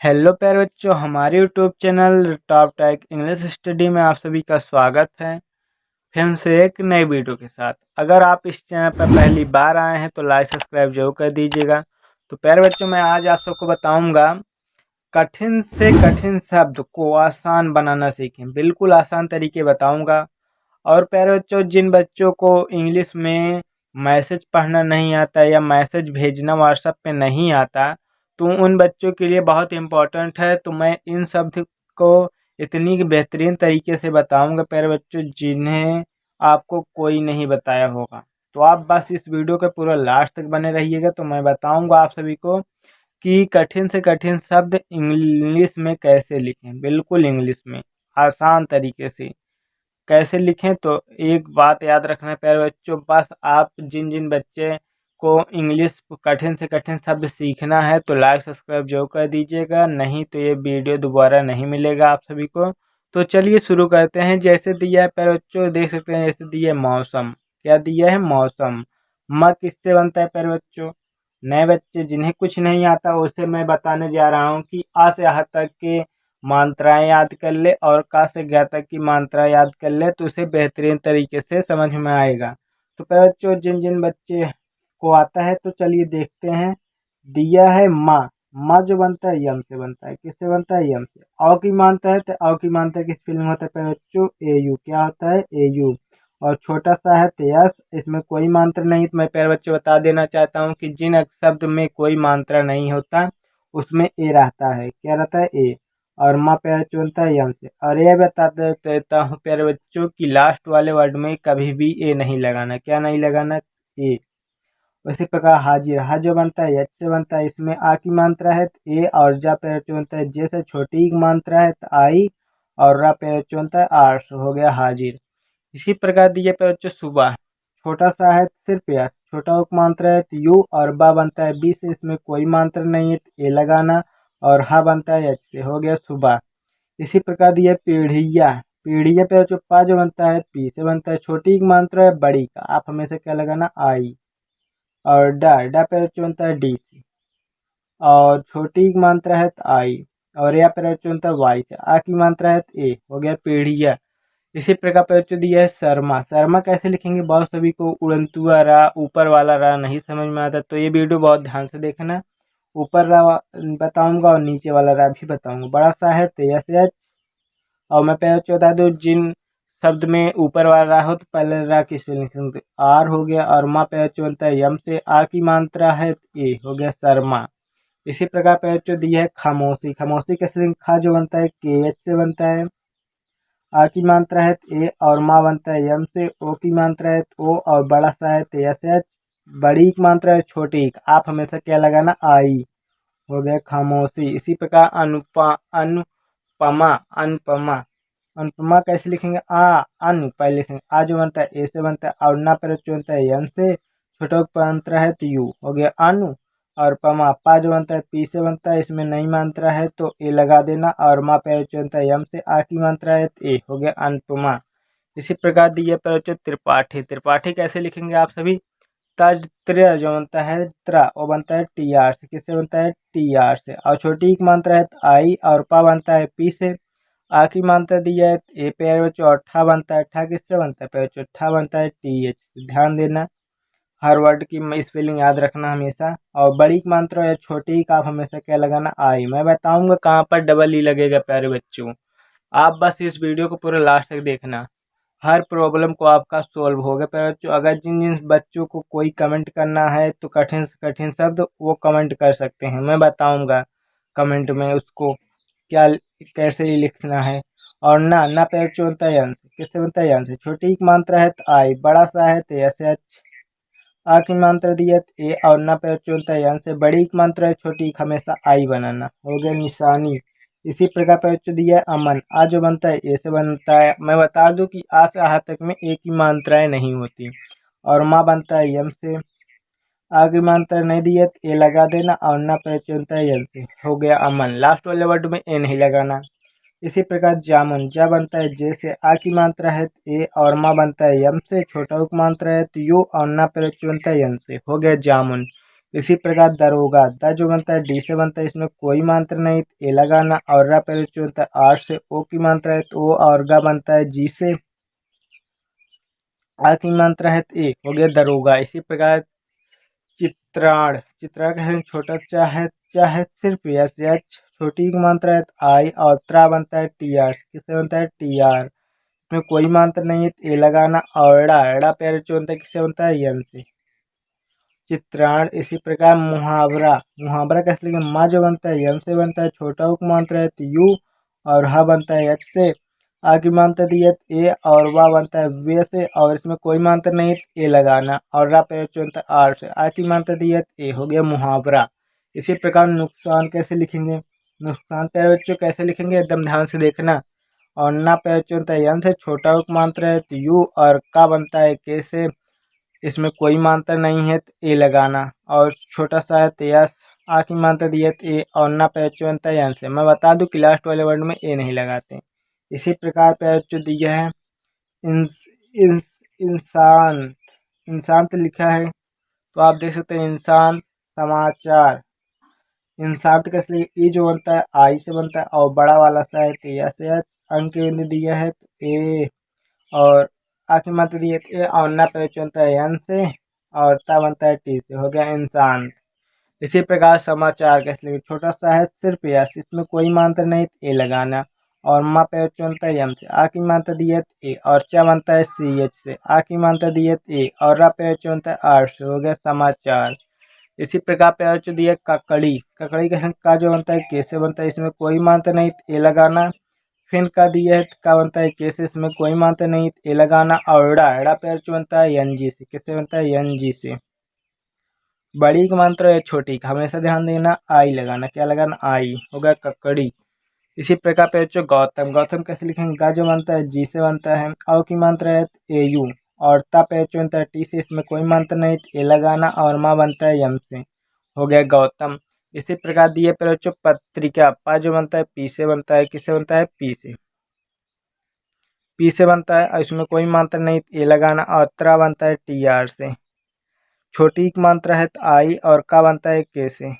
Hello प्यारे बच्चों, हमारे YouTube channel Top Tech English Study में आप सभी का स्वागत है। फिर से एक नई वीडियो के साथ। अगर आप इस चैनल पर पहली बार आए हैं तो लाइक सब्सक्राइब जरूर कर दीजिएगा। तो प्यारे बच्चों, मैं आज आप सबको बताऊंगा कठिन से कठिन शब्द को आसान बनाना सीखें। बिल्कुल आसान तरीके बताऊंगा। और प्यारे बच्चों, जिन बच्चों को इंग्लिश में मैसेज पढ़ना नहीं आता या मैसेज भेजना व्हाट्सएप पे नहीं आता, तो उन बच्चों के लिए बहुत इम्पोर्टेंट है। तो मैं इन शब्द को इतनी बेहतरीन तरीके से बताऊंगा प्यारे बच्चों, जिन्हें आपको कोई नहीं बताया होगा। तो आप बस इस वीडियो के पूरा लास्ट तक बने रहिएगा। तो मैं बताऊंगा आप सभी को कि कठिन से कठिन शब्द इंग्लिश में कैसे लिखें। बिल्कुल इंग्लिश में आसान तरीके से कैसे लिखें। तो एक बात याद रखना प्यारे बच्चों, बस आप जिन जिन बच्चे को इंग्लिश कठिन से कठिन शब्द सीखना है तो लाइक सब्सक्राइब जरूर कर दीजिएगा, नहीं तो ये वीडियो दोबारा नहीं मिलेगा आप सभी को। तो चलिए शुरू करते हैं। जैसे दिया है प्यारे बच्चों, देख सकते हैं जैसे दिया है मौसम। क्या दिया है? मौसम। म किससे बनता है प्यारे बच्चों? नए बच्चे जिन्हें कुछ नहीं आता उसे मैं बताने जा रहा हूँ कि आ से यहाँ तक के मात्राएं याद कर ले और का से ज्ञा तक की मात्रा याद कर ले, तो उसे बेहतरीन तरीके से समझ में आएगा। तो प्यारे बच्चों, जिन जिन बच्चे को आता है तो चलिए देखते हैं। दिया है माँ। माँ जो बनता है यम से बनता है। किससे बनता है? यम से। औ की मानता है तो औ की मानता किस स्पेलिंग होता है प्यारे बच्चों? ए यू। क्या होता है? ए यू। और छोटा सा है तो यस, इसमें कोई मात्रा नहीं। तो मैं प्यारे बच्चों बता देना चाहता हूँ कि जिन शब्द में कोई मात्रा नहीं होता उसमें ए रहता है। क्या रहता है? ए। और माँ प्यारे बच्चों बनता है यम से। और यह बताते देता हूँ प्यारे बच्चों की लास्ट वाले वर्ड में कभी भी ए नहीं लगाना। क्या नहीं लगाना? ए। उसी प्रकार हाजिर। हा जो बनता है एच से बनता है, इसमें आ की मात्रा है तो ए, और जा पे एच बनता है जे से छोटी की मात्रा है तो आई, और रा पे एच बनता है आर, हो गया हाजिर। इसी प्रकार दिए पे बच्चों सुबह। छोटा सा है तो सिर्फ यस, छोटा उप मात्रा है तो यू, और बा बनता है बी से, इसमें कोई मात्रा नहीं है तो ए लगाना, और हा बनता है एच से, हो गया सुबह। इसी प्रकार दिया पीढ़िया। पीढ़िया पे जो पा जो बनता है पी से बनता है, छोटी की मात्रा है बड़ी का, आप हमेशा क्या लगाना? आई। और डा, डा पे जो बनता है डी से, और छोटी की मात्रा है तो आई, और या पे जो बनता है वाई से, आ की मात्रा है तो ए, हो गया पीढ़िया। इसी प्रकार पे जो दिया है शर्मा। शर्मा कैसे लिखेंगे? बहुत सभी को उड़ंतुआ रा, ऊपर वाला रा नहीं समझ में आता, तो ये वीडियो बहुत ध्यान से देखना। ऊपर रा बताऊंगा और नीचे वाला रा भी बताऊंगा। बड़ा सा है तो यस एच। और मैं पहले बता दूँ, जिन शब्द में ऊपर वाला रा हो तो पहले रा की स्पेलिंग आर हो गया, और माँ पे बनता है यम से, आ की मात्रा है तो ए, हो गया शर्मा। इसी प्रकार पे जो दिया है खामोशी। खामोशी कैसे? खा जो बनता है के एच से बनता है, आ की मात्रा है तो ए, और माँ बनता है यम से, ओ की मात्रा है तो ओ, और बड़ा सा है तो एस एच, बड़ी की मात्रा है छोटी, आप हमेशा क्या लगाना? आई, हो गया खामोशी। इसी प्रकार अनुपमा। अनुपमा। अनुपमा कैसे लिखेंगे? अनु पहले लिखेंगे, आ जो बनता है ए से बनता है, और ना पर जो बनता है यन से, छोटा मात्रा है तो यू, हो गया अनु। और पमा, पा जो बनता है पी से बनता है, इसमें नई मात्रा है तो ए लगा देना, और मा पे जो बनता है यम से, आ की मात्रा है तो ए, हो गया अनुपमा। इसी प्रकार दिए पर त्रिपाठी। त्रिपाठी कैसे लिखेंगे आप सभी? त्र जो बनता है त्रा, वो बनता है टी आर से। किससे बनता है? टी आर से। और छोटी की मात्रा है तो आई, और पा बनता है पी से, आ की मात्रा दी है ए पे बच्चों, और ठा बनता है, ठा किससे बनता है पे बच्चों? ठा बनता है टी एच से। ध्यान देना, हर वर्ड की स्पेलिंग याद रखना हमेशा। और बड़ी की मात्रा या छोटी का आप हमेशा क्या लगाना? आई। मैं बताऊंगा कहाँ पर डबल ई लगेगा प्यारे बच्चों, आप बस इस वीडियो को पूरा लास्ट तक देखना। हर प्रॉब्लम को आपका सोल्व होगा प्यारे बच्चों। अगर जिन जिन बच्चों को कोई कमेंट करना है तो कठिन से कठिन शब्द वो कमेंट कर सकते हैं, मैं बताऊंगा कमेंट में उसको क्या कैसे लिखना है। और ना पे बच्चों बनता है यंत्र। किससे बनता है? यंत्र। छोटी की मात्रा है तो आई, बड़ा सा है तो एस एच, आ की मात्रा दी है तो ए, और ना पे बच्चों बनता है यंत्र से, बड़ी की मात्रा है छोटी की हमेशा आई बनाना, हो गया निशानी। इसी प्रकार पे बच्चों दिया है अमन। आ जो बनता है ए से बनता है। मैं बता दूं कि आ से आह तक में ए की मात्राएं नहीं होती। और माँ बनता है यम से, आ की मात्रा नहीं दी है तो ए लगा देना, और ना पे बच्चों बनता है यल से, हो गया अमन। लास्ट वाले वर्ड में ए नहीं लगाना। इसी प्रकार जामुन। जा बनता है जे से, आ की मात्रा है तो ए, और माँ बनता है यम से, छोटा उक मात्रा है तो यू, और ना पे बच्चों बनता है यन से, हो गया जामुन। इसी प्रकार दरोगा, द जो बनता है डी से बनता है, इसमें कोई मात्रा नहीं, ए लगाना। और रा पहले जो बनता है आर से, ओ की मात्रा है तो ओ, और गा बनता है जी से, आ की मात्रा है तो ए, हो गया दरोगा। इसी प्रकार चित्राण, चित्राण का छोटा चाहे सिर्फ यस, एच छोटी की मात्रा है तो आई, और त्रा बनता है टी आर, किससे बनता है टी आर, इसमें कोई मात्रा नहीं है तो ए लगाना। और एड़ा, एड़ा पैर जो बनता है किससे बनता है यन से, चित्राण। इसी प्रकार मुहावरा, मुहावरा कैसे लिखेंगे, माँ जो बनता है यम से बनता है, छोटा उक मात्रा है तो यू, और हा बनता है एच से, आ की मात्रा दी है तो ए, और वाह बनता है वे से, और इसमें कोई मात्रा नहीं है तो ए लगाना। और रा पे जो बनता है आर से, आ की मात्रा दी है तो ए, हो गया मुहावरा। इसी प्रकार नुकसान कैसे लिखेंगे, नुकसान पे बच्चों कैसे लिखेंगे एकदम ध्यान से देखना। और ना पे जो बनता है यन से, छोटा उक मात्रा है तो यू, और का बनता है के से, इसमें कोई मात्रा नहीं है तो ए लगाना। और छोटा सा है तो यस, आ की मात्रा दी है तो ए, और ना पैच बनता है यन से। मैं बता दूं कि लास्ट वाले वर्ड में ए नहीं लगाते। इसी प्रकार पैच जो दिया है इंस, इंस, इंसान, इंसान तो लिखा है तो आप देख सकते हैं इंसान समाचार। इंसान तो कैसे लिखे, ई जो बनता है आई से बनता है, और बड़ा वाला सा है तो यस, यस अंक के बिंदु दिया है तो ए, और आखिरी मात्रा दी है तो ए, और ना पे बनता है एन से, और ता बनता है टी से, हो गया इंसान। इसी प्रकार समाचार कैसे लिखे, छोटा सा है सिर्फ यस, इसमें कोई मात्रा नहीं तो ए लगाना। और मा पे बनता है एम से, आ की मात्रा दी है तो ए, और चा बनता है सी एच से, आ की मात्रा दी है तो ए, और रा पे बनता है आर से, हो गया समाचार। इसी प्रकार पे जो दिया ककड़ी, ककड़ी का जो बनता है कैसे बनता है, इसमें कोई मात्रा नहीं तो ए लगाना। फिर का दिया है का बनता है कैसे, इसमें कोई मात्रा नहीं तो ए लगाना। और एड़ा, एड़ा पैर जो बनता है एन जी से, किससे बनता है एन जी से। बड़ी की मात्रा है छोटी का, हमेशा ध्यान देना आई लगाना, क्या लगाना आई, होगा ककड़ी। इसी प्रकार पे जो गौतम, गौतम कैसे लिखेंगे, गा जो बनता है जी से बनता है, औ की मात्रा है ए यू, और ता पे जो बनता है टी से, इसमें कोई मात्रा नहीं तो ए लगाना। और माँ बनता है यम से, हो गया गौतम। इसी प्रकार दिए पर जो पत्रिका, पा जो बनता है पी से बनता है, किससे बनता है पी से, पी से बनता है, और इसमें कोई मात्रा नहीं तो ए लगाना। और त्रा बनता है टी आर से, छोटी की मात्रा है तो आई, और का बनता है के से,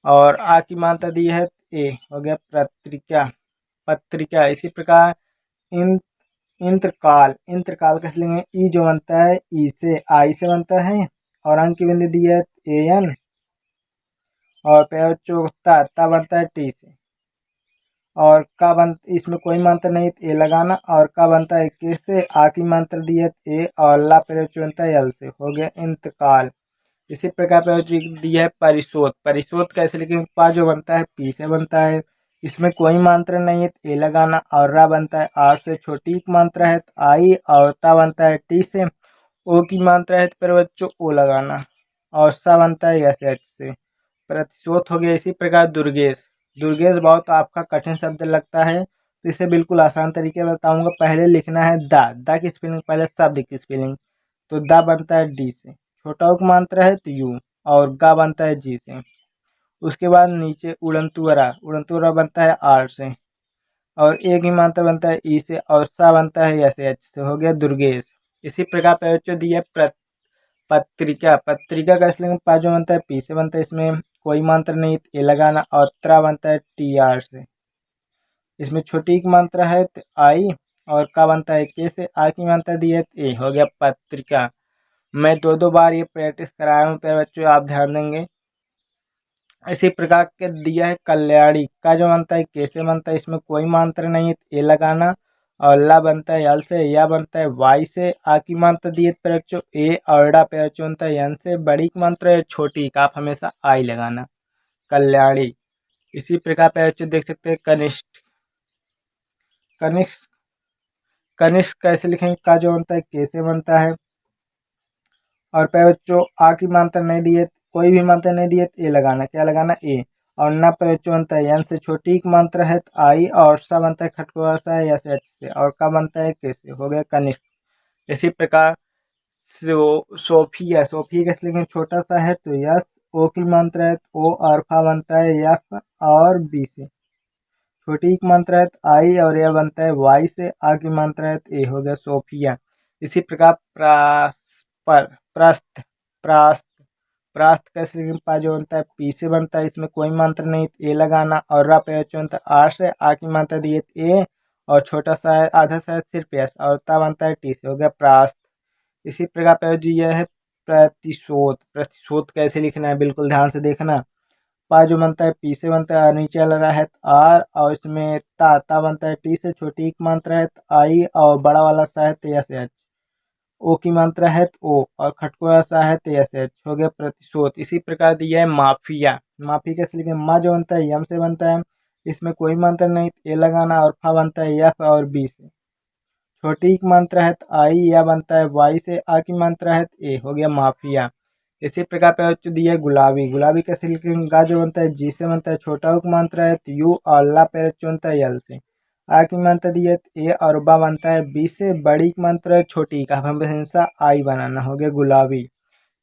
और आ की मात्रा दी है ए, हो गया पत्रिका, पत्रिका। इसी प्रकार इन इंद्रकाल, इंद्रकाल कैसे लेंगे, ई जो बनता है ई से, आई से बनता है, और अंक की बिंदु दी है ए एन, और पे चौथा ता बनता है टी से, और का बन, इसमें कोई मात्रा नहीं तो ए लगाना। और का बनता है के से, आ की मात्रा दी है ए, और ला पे बनता है एल से, हो गया इंतकाल। इसी प्रकार पे दिया है परिशोध, परिशोध कैसे लिखेंगे, पा जो बनता है पी से बनता है, इसमें कोई मात्रा नहीं है तो ए लगाना। और रा बनता है आर से, छोटी की मात्रा है तो आई, और ता बनता है टी से, ओ की मात्रा है तो फिर बच्चों ओ लगाना। और सा बनता है एस एच से, प्रतिशोध हो गया। इसी प्रकार दुर्गेश, दुर्गेश बहुत आपका कठिन शब्द लगता है तो इसे बिल्कुल आसान तरीके में बताऊंगा। पहले लिखना है दा की स्पेलिंग, पहले शब्द की स्पेलिंग। तो दा बनता है डी से, छोटा उक मात्रा है तो यू, और गा बनता है जी से। उसके बाद नीचे उड़नतुअरा, उड़नतुअरा बनता है आर से, और ए की मात्रा बनता है ई से, और सा बनता है एस एच से, हो गया दुर्गेश। इसी प्रकार पे जो दिया पत्रिका, पत्रिका का इसलिए पा जो बनता है पी से बनता है, इसमें कोई मात्रा नहीं ए लगाना। और त्रा बनता है टी आर से, इसमें छोटी की मात्रा है तो आई, और का बनता है के से, आ की मात्रा दी है तो ए, हो गया पत्रिका। मैं दो दो बार ये प्रैक्टिस कराया हूँ प्यारे बच्चों, आप ध्यान देंगे। इसी प्रकार के दिया है कल्याणी, का जो बनता है कैसे बनता है, इसमें कोई मात्रा नहीं है तो ए लगाना। और ला बनता है यल से, या बनता है वाई से, आ की मात्रा दी है प्यारे बच्चों ए, और डा प्यारे बच्चों बनता है एन से, बड़ी की मात्रा है छोटी का, आप हमेशा आई लगाना, कल्याणी। इसी प्रकार प्यारे बच्चों देख सकते हैं कनिष्ठ, कनिष्ठ, कनिष्ठ कैसे लिखेंगे, का जो बनता है कैसे बनता है, और पे बच्चों आ की मात्रा नहीं दी है, कोई भी मात्रा नहीं दी है तो ए लगाना, क्या लगाना ए। और ना पे बच्चों बनता है एन से, छोटी की मात्रा है तो आई, और सा बनता है खटकोरा सा है एस एच से, और का बनता है कैसे, हो गया कनिष्ठ। इसी प्रकार सोफिया, सोफिया कैसे लिखेंगे, छोटा सा है तो यस, ओ की मात्रा है तो ओ, और फा बनता है एफ और बी से, छोटी की मात्रा है तो आई, और यह बनता है वाई से, आ की मात्रा है तो ए, हो गया सोफिया। इसी प्रकार प्रास्पर, प्रस्थ, प्रास्त, प्रास्त कैसे लिखेंगे, पा जो बनता है पी से बनता है, इसमें कोई मंत्र नहीं, ए लगाना, और रा पे एच बनता है आर से, आ की मात्रा दी है ए, और छोटा सा है आधा सा है सिर्फ एस, और ता बनता है टी से, हो गया प्रास्त। इसी प्रकार पे जो यह है प्रतिशोध। प्रतिशोध कैसे लिखना है बिल्कुल ध्यान से देखना। पा जो बनता है पी से बनता है, और नीचे चल रहा है आर, और इसमें ता बनता है टी से, छोटी एक मात्रा है आई, और बड़ा वाला सा है एस एच, ओ की मात्रा है ओ, और खटकुआ सा है एस एच, हो गया प्रतिशोध। इसी प्रकार दिया है माफिया। माफी कैसे लिखें, मा जो बनता है यम से बनता है, इसमें कोई मंत्र नहीं, ए लगाना, और फा बनता है एफ और बी से, छोटी की मात्रा है आई, या बनता है वाई से, आ की मात्रा है ए, हो गया माफिया। इसी प्रकार पे बच्चों दिया है गुलाबी। गुलाबी कैसे लिखेंगे, गा जो बनता है जी से बनता है, छोटा उक मात्रा है यू, और ला पे बनता है यल से, आ की मात्रा दी है ए, और बा बनता है बी से, बड़ी की मात्रा है छोटी का हमेशा आई बनाना, हो गया गुलाबी।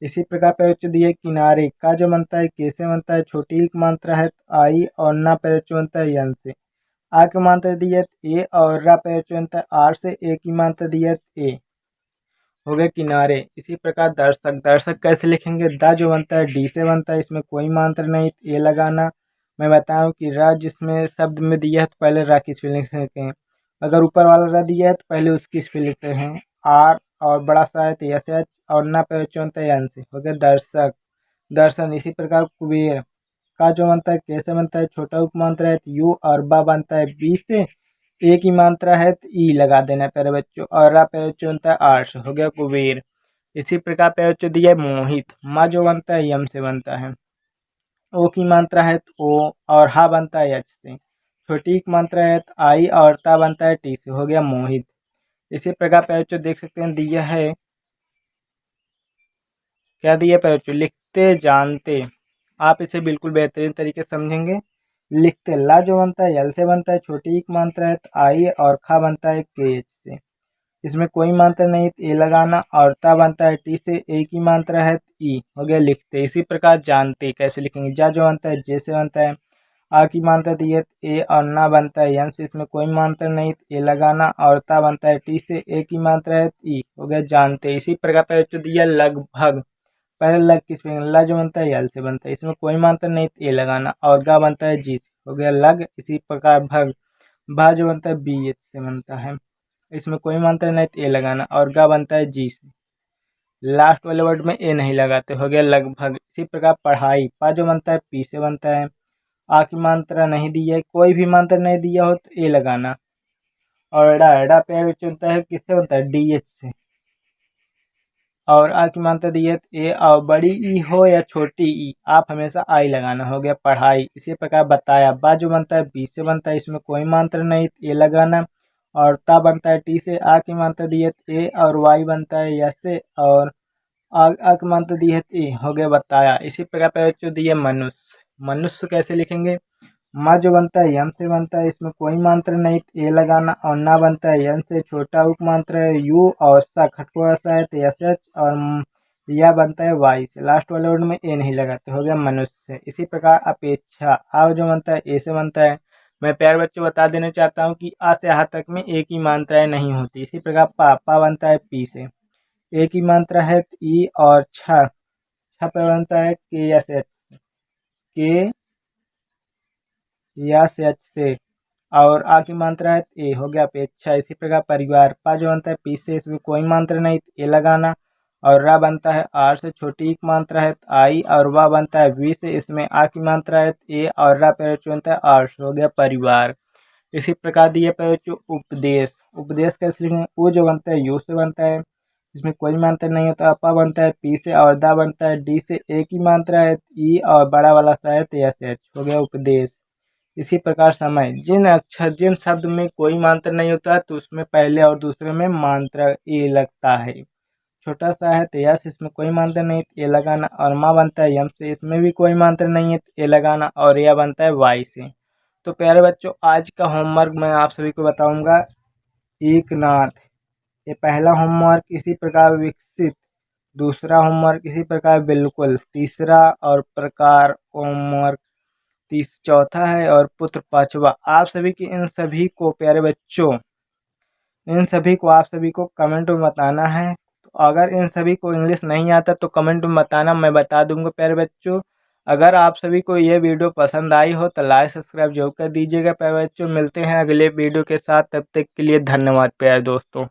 इसी प्रकार पे बच्चों दिए किनारे। का जो बनता है के से बनता है, छोटी की मात्रा है आई, और ना पे बनता है यल से, आ की मात्रा दी है ए, और रा पे बनता है आर से, ए की मात्रा दी है ए, हो गए किनारे। इसी प्रकार दर्शक। दर्शक कैसे लिखेंगे, दा जो बनता है डी से बनता है, इसमें कोई मात्रा नहीं, ए लगाना। मैं बताऊं कि रा जिसमें शब्द में दिया है तो पहले रा की स्पेलिंग लिखते हैं, अगर ऊपर वाला रा दिया है तो पहले उसकी स्पेलिंग लिखते हैं आर, और बड़ा सा है तो एस एच, और ना पे चुनता है एन से, हो गया दर्शक। दर्शन। इसी प्रकार कुबेर। का जो बनता है कैसे बनता है, छोटा उपमांत्र है यू, और बा बनता है बी से, ए की मात्रा है तो ई लगा देना है प्यारे बच्चों, और रा प्यारे बच्चों बनता है आर्ष, हो गया कुबेर। इसी प्रकार प्यारे बच्चों दिया है मोहित। मा जो बनता है यम से बनता है, ओ की मात्रा है तो ओ, और हा बनता है एच से, छोटी की मात्रा है तो आई, और ता बनता है टी से, हो गया मोहित। इसी प्रकार प्यारे बच्चों देख सकते हैं दिया है, क्या दिया प्यारे बच्चों, लिखते जानते। आप इसे बिल्कुल बेहतरीन तरीके से समझेंगे। लिखते। ला जो बनता है यल से बनता है, छोटी एक मात्रा है तो आई, और खा बनता है के एच से, इसमें कोई मात्रा नहीं तो ए लगाना, और ता बनता है टी से, ए की मात्रा है तो ई, हो गया लिखते। इसी प्रकार जानते कैसे लिखेंगे, जा जो बनता है जे से बनता है, आ की मात्रा दी है तो ए, और ना बनता है यन से, इसमें कोई मात्रा नहीं तो ए लगाना, और ता बनता है टी से, ए की मात्रा है तो ई, हो गया जानते। इसी प्रकार पे जो दिया लगभग। पहले लग किस पे, ला जो बनता है यल से बनता है, इसमें कोई मात्रा नहीं तो ए लगाना, और गा बनता है जी से, हो गया लग। इसी प्रकार भग। भा जो बनता है बी एच से बनता है, इसमें कोई मात्रा नहीं तो ए लगाना, और गा बनता है जी से, लास्ट वाले वर्ड में ए नहीं लगाते, हो गया लगभग। इसी प्रकार पढ़ाई। पा जो बनता है पी से बनता है, आ की मात्रा नहीं दी है, कोई भी मात्रा नहीं दिया हो तो ए लगाना, और एडा एडा पे चलता है किससे बनता है, डी एच से, और आ की मात्रा दी है ए, और बड़ी ई हो या छोटी ई, आप हमेशा आई लगाना, हो गया पढ़ाई। इसी प्रकार बताया। बा जो बनता है बी से बनता है, इसमें कोई मात्रा नहीं ए लगाना, और ता बनता है टी से, आ की मात्रा दी है ए, और वाई बनता है यस से, और आ की मात्रा दी है ए, हो गया बताया। इसी प्रकार पे जो दिए मनुष्य। मनुष्य कैसे लिखेंगे, मा जो बनता है यम से बनता है, इसमें कोई मात्रा नहीं ए लगाना, और ना बनता है यन से, छोटा उप मात्रा है यू, और सा खटकुआ सा है तो एस एच, और या बनता है वाई से, लास्ट वाले वर्ड में ए नहीं लगाते, हो गया मनुष्य। इसी प्रकार अपेक्षा। आ जो बनता है ए से बनता है, मैं प्यारे बच्चों बता देना चाहता हूँ कि आ से आ तक में ए की मात्राएं नहीं होती। इसी प्रकार पा बनता है पी से, ए की मात्रा है ई, और छ पे बनता है के एस एच, के या से एच से, और आ की मात्रा है ए, हो गया अपेक्षा। इसी प्रकार परिवार। पा जो बनता है पी से, इसमें कोई मात्रा नहीं ए लगाना, और रा बनता है आर से, छोटी एक मात्रा है आई, और वा बनता है वी से, इसमें आ की मात्रा है ए, और रा पे बनता है आर, हो गया परिवार। इसी प्रकार दिए पे उपदेश। उपदेश कैसे लिखेंगे, वो जो बनता है यू से बनता है, इसमें कोई मात्रा नहीं होता, अपा बनता है पी से, और दा बनता है डी से, ए की मात्रा है ई, और बड़ा वाला सा है तो एस एच, हो गया उपदेश। इसी प्रकार समय। जिन शब्द में कोई मात्रा नहीं होता तो उसमें पहले और दूसरे में मात्रा ए लगता है। छोटा सा है तो यस, इसमें कोई मात्रा नहीं तो ए लगाना, और माँ बनता है यम से, इसमें भी कोई मात्रा नहीं है तो ए लगाना, और यह बनता है वाई से। तो प्यारे बच्चों आज का होमवर्क मैं आप सभी को बताऊंगा एकनाथ। ये पहला होमवर्क इसी प्रकार विकसित, दूसरा होमवर्क इसी प्रकार बिल्कुल, तीसरा और प्रकार होमवर्क चौथा है, और पुत्र पांचवा। आप सभी की इन सभी को प्यारे बच्चों, इन सभी को आप सभी को कमेंट में बताना है। तो अगर इन सभी को इंग्लिश नहीं आता तो कमेंट में बताना, मैं बता दूंगा प्यारे बच्चों। अगर आप सभी को ये वीडियो पसंद आई हो तो लाइक सब्सक्राइब जरूर कर दीजिएगा प्यारे बच्चों। मिलते हैं अगले वीडियो के साथ, तब तक के लिए धन्यवाद प्यारे दोस्तों।